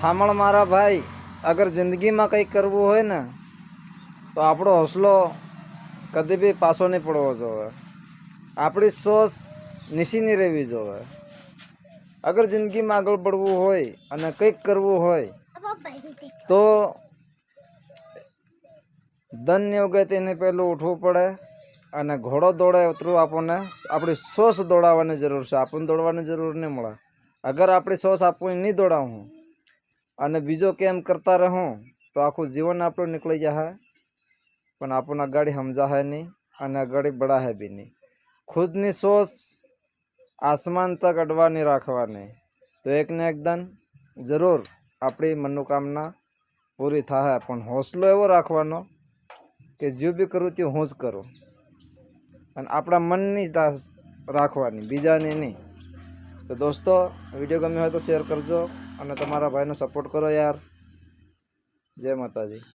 हामण मारा भाई, अगर जिंदगी में कई करवू होय ने तो आपणो हौसलो कदी भी पासो नहीं पड़वो जोवे। आपणी सोच नीची नहीं रहवी जोवे। अगर जिंदगी में आगळ बढ़वू होय अने कंईक करवू होय तो धन योगे तेने पहलू उठवू पड़े अने घोड़ो दौड़े उतरू आपने आपणी सोच दौड़ावानी जरूर छे। आपने दौड़वानी जरूर नहीं मळे। अगर आपणी सोच आपणे नहीं दौड़ावू अने बीजो केम करता रहूं तो आखू जीवन आपणुं निकली जाए, पण आपणे अगाड़ी समजाहे नहीं अने अगाड़ी बढ़ाहे भी नहीं। खुदनी सोच आसमान तक अडवानी राखवानी तो एक ने एक दिन जरूर आपणी मनोकामना पूरी थाहे। पण हौसलो एवो राखवानो के जो भी करूँ त्यो हूँ ज करूँ अने आपणा मननी राखवानी, बीजानी नहीं। तो दोस्तों वीडियो गम्यो होय तो शेर करजो अने तमारा भाईने सपोर्ट करो यार। जय माताजी।